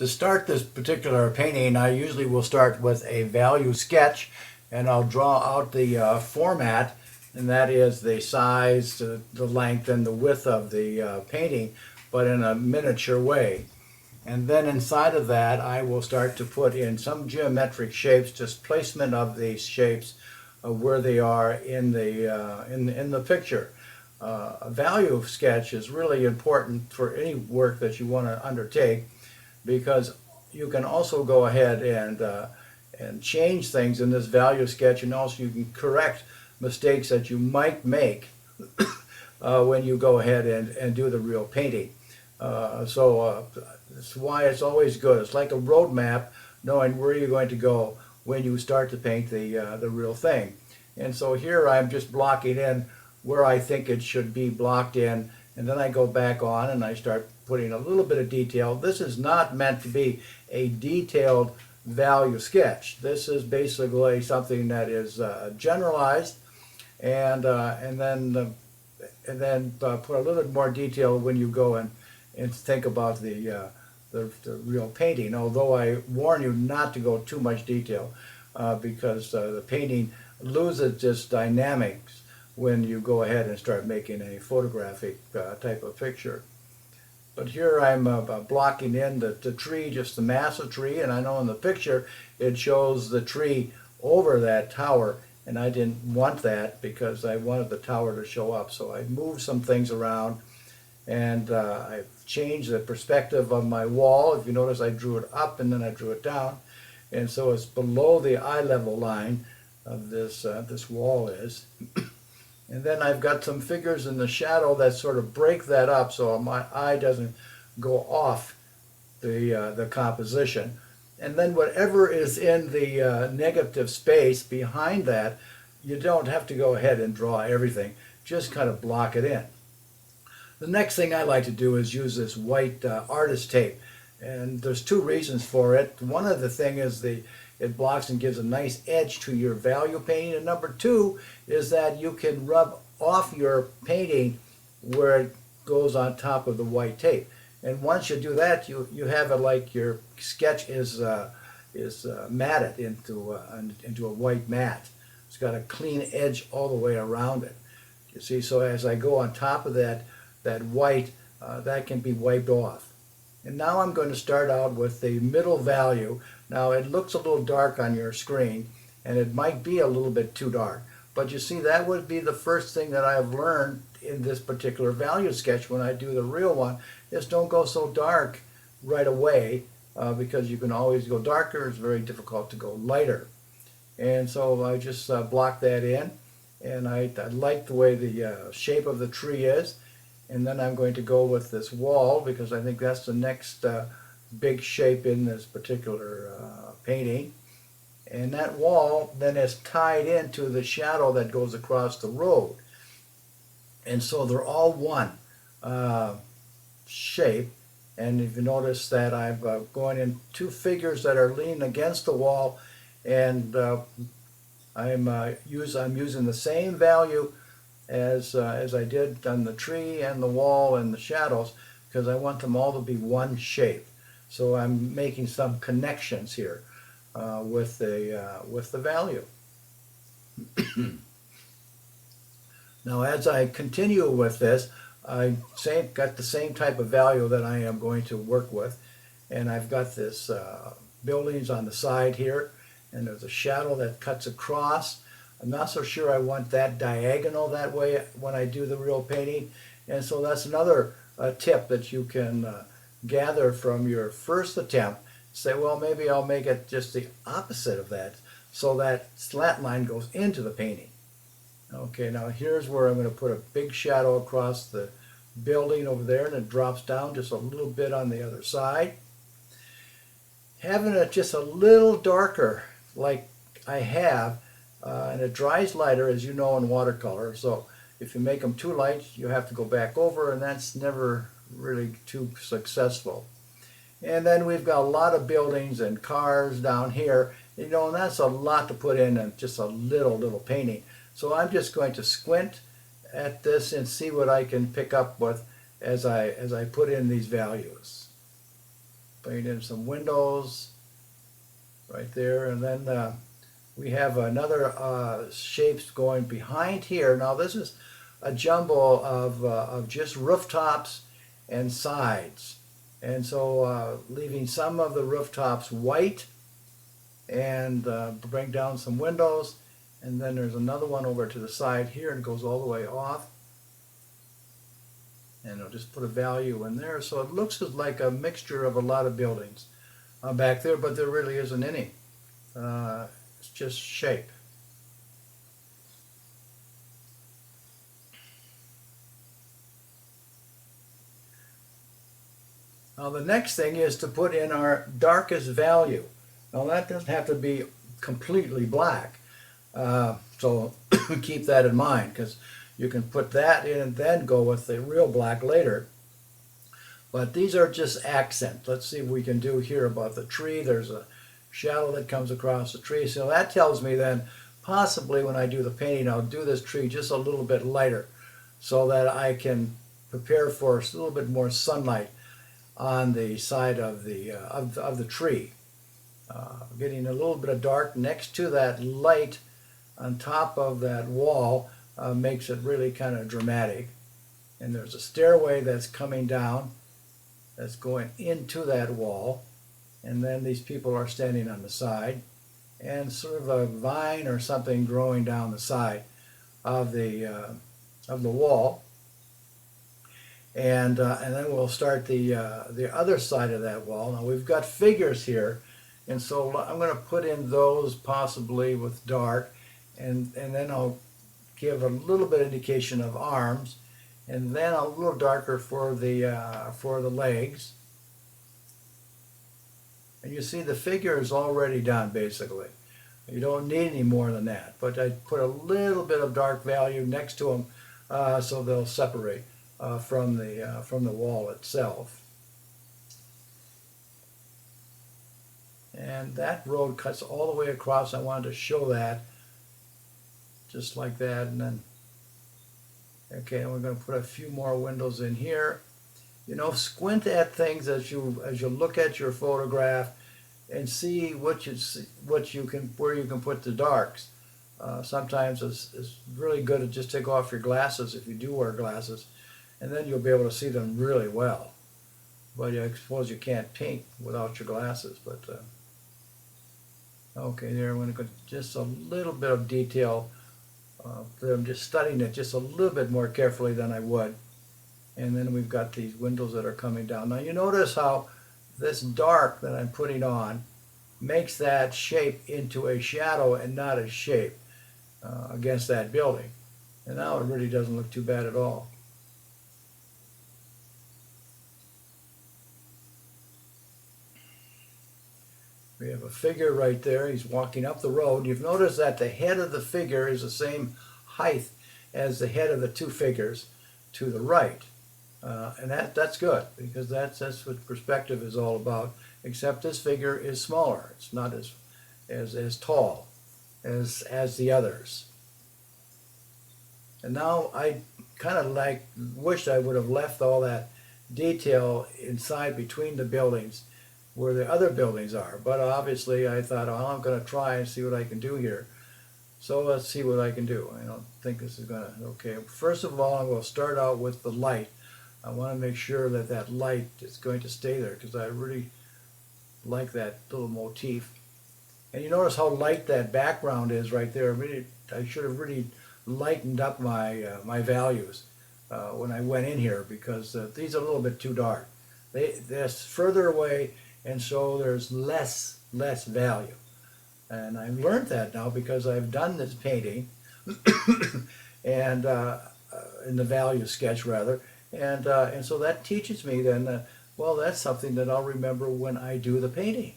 To start this particular painting, I usually will start with a value sketch, and I'll draw out the format, and that is the size, the length, and the width of the painting, but in a miniature way. And then inside of that, I will start to put in some geometric shapes, just placement of these shapes where they are in the picture. A value sketch is really important for any work that you want to undertake, because you can also go ahead and change things in this value sketch, and also you can correct mistakes that you might make when you go ahead and do the real painting. That's why it's always good. It's like a road map, knowing where you're going to go when you start to paint the real thing. And so here I'm just blocking in where I think it should be blocked in, and then I go back on and I start putting a little bit of detail. This is not meant to be a detailed value sketch. This is basically something that is generalized, and then put a little bit more detail when you go and think about the real painting. Although I warn you not to go too much detail, because the painting loses its dynamics when you go ahead and start making a photographic type of picture. But here I'm blocking in the tree, just the massive tree, and I know in the picture it shows the tree over that tower, and I didn't want that because I wanted the tower to show up. So I moved some things around, and I've changed the perspective of my wall. If you notice, I drew it up and then I drew it down, and so it's below the eye level line of this wall is. And then I've got some figures in the shadow that sort of break that up so my eye doesn't go off the composition. And then whatever is in the negative space behind that, you don't have to go ahead and draw everything. Just kind of block it in. The next thing I like to do is use this white artist tape. And there's two reasons for it. One of the thing is it blocks and gives a nice edge to your value painting. And number two is that you can rub off your painting where it goes on top of the white tape. And once you do that, you have it like your sketch is matted into a white mat. It's got a clean edge all the way around it. You see, so as I go on top of that white, that can be wiped off. And now I'm going to start out with the middle value. Now it looks a little dark on your screen, and it might be a little bit too dark. But you see, that would be the first thing that I've learned in this particular value sketch when I do the real one, is don't go so dark right away, because you can always go darker. It's very difficult to go lighter. And so I just block that in, and I like the way the shape of the tree is. And then I'm going to go with this wall, because I think that's the next big shape in this particular painting. And that wall then is tied into the shadow that goes across the road. And so they're all one shape. And if you notice that I'm going in two figures that are leaning against the wall, and I'm using the same value as I did on the tree and the wall and the shadows, because I want them all to be one shape. So I'm making some connections here with the value. Now, as I continue with this, I got the same type of value that I am going to work with, and I've got this buildings on the side here, and there's a shadow that cuts across. I'm not so sure I want that diagonal that way when I do the real painting. And so that's another tip that you can gather from your first attempt. Say, well, maybe I'll make it just the opposite of that, so that slant line goes into the painting. Okay, now here's where I'm going to put a big shadow across the building over there, and it drops down just a little bit on the other side. Having it just a little darker like I have, and it dries lighter, as you know, in watercolor. So if you make them too light, you have to go back over, and that's never really too successful. And then we've got a lot of buildings and cars down here, you know, and that's a lot to put in just a little painting. So I'm just going to squint at this and see what I can pick up with as I put in these values. paint in some windows right there, and then we have another shapes going behind here. Now this is a jumble of just rooftops and sides, and so leaving some of the rooftops white and bring down some windows, and then there's another one over to the side here and goes all the way off, and I'll just put a value in there so it looks like a mixture of a lot of buildings back there, but there really isn't any. It's just shape. Now the next thing is to put in our darkest value. Now that doesn't have to be completely black, so keep that in mind, because you can put that in and then go with the real black later. But these are just accent. Let's see what we can do here about the tree. There's a shadow that comes across the tree, so that tells me then possibly when I do the painting I'll do this tree just a little bit lighter so that I can prepare for a little bit more sunlight on the side of the tree. Getting a little bit of dark next to that light on top of that wall makes it really kind of dramatic. And there's a stairway that's coming down that's going into that wall, and then these people are standing on the side, and sort of a vine or something growing down the side of the wall. And then we'll start the other side of that wall. Now we've got figures here, and so I'm going to put in those possibly with dark, and then I'll give a little bit of indication of arms, and then a little darker for the legs. And you see the figure is already done basically. You don't need any more than that, but I put a little bit of dark value next to them so they'll separate from the wall itself. And that road cuts all the way across. I wanted to show that just like that, and then okay, and we're going to put a few more windows in here. You know, squint at things as you look at your photograph and see where you can put the darks. Sometimes it's really good to just take off your glasses if you do wear glasses, and then you'll be able to see them really well. But I suppose you can't paint without your glasses. But okay, there I'm going to go just a little bit of detail. I'm just studying it just a little bit more carefully than I would. And then we've got these windows that are coming down. Now you notice how this dark that I'm putting on makes that shape into a shadow and not a shape against that building. And now it really doesn't look too bad at all. We have a figure right there. He's walking up the road. You've noticed that the head of the figure is the same height as the head of the two figures to the right. And that's good, because that's what perspective is all about, except this figure is smaller. It's not as tall as the others. And now I kind of wish I would have left all that detail inside between the buildings where the other buildings are, but obviously I thought, well, I'm going to try and see what I can do here. So let's see what I can do. I don't think this is going to, okay. First of all, I will start out with the light. I want to make sure that that light is going to stay there, because I really like that little motif. And you notice how light that background is right there. I should have really lightened up my values when I went in here, because these are a little bit too dark. They're further away, and so there's less value. And I've learned that now because I've done this painting and in the value sketch rather, and so that teaches me then well, that's something that I'll remember when I do the painting.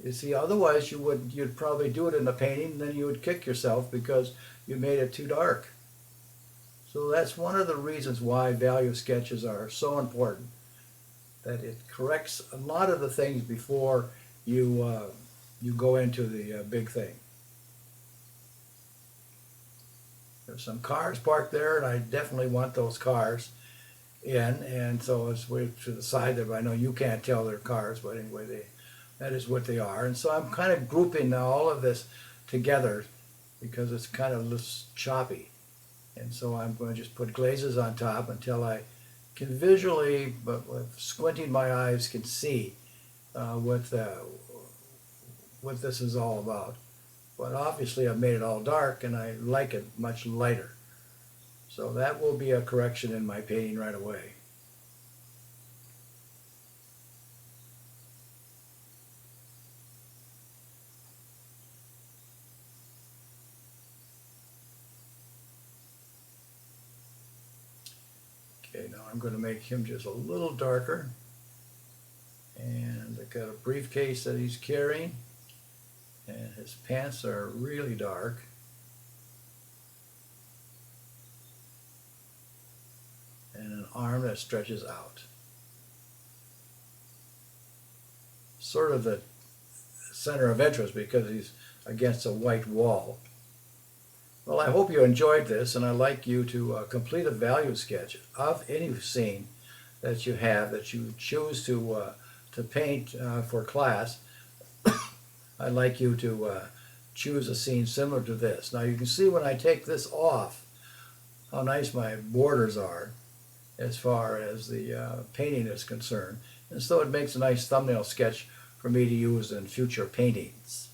You see, otherwise you'd probably do it in the painting and then you would kick yourself because you made it too dark. So that's one of the reasons why value sketches are so important, that it corrects a lot of the things before you go into the big thing. There's some cars parked there, and I definitely want those cars. in, and so it's way to the side there. But I know you can't tell they're cars, but anyway, that is what they are. And so I'm kind of grouping now all of this together because it's kind of less choppy. And so I'm going to just put glazes on top until I can visually, but with squinting my eyes, can see what this is all about. But obviously I've made it all dark and I like it much lighter. So that will be a correction in my painting right away. Okay, now I'm going to make him just a little darker. And I've got a briefcase that he's carrying. And his pants are really dark. And an arm that stretches out. Sort of the center of interest because he's against a white wall. Well, I hope you enjoyed this, and I'd like you to complete a value sketch of any scene that you have that you choose to paint for class. I'd like you to choose a scene similar to this. Now you can see when I take this off how nice my borders are as far as the painting is concerned. And so it makes a nice thumbnail sketch for me to use in future paintings.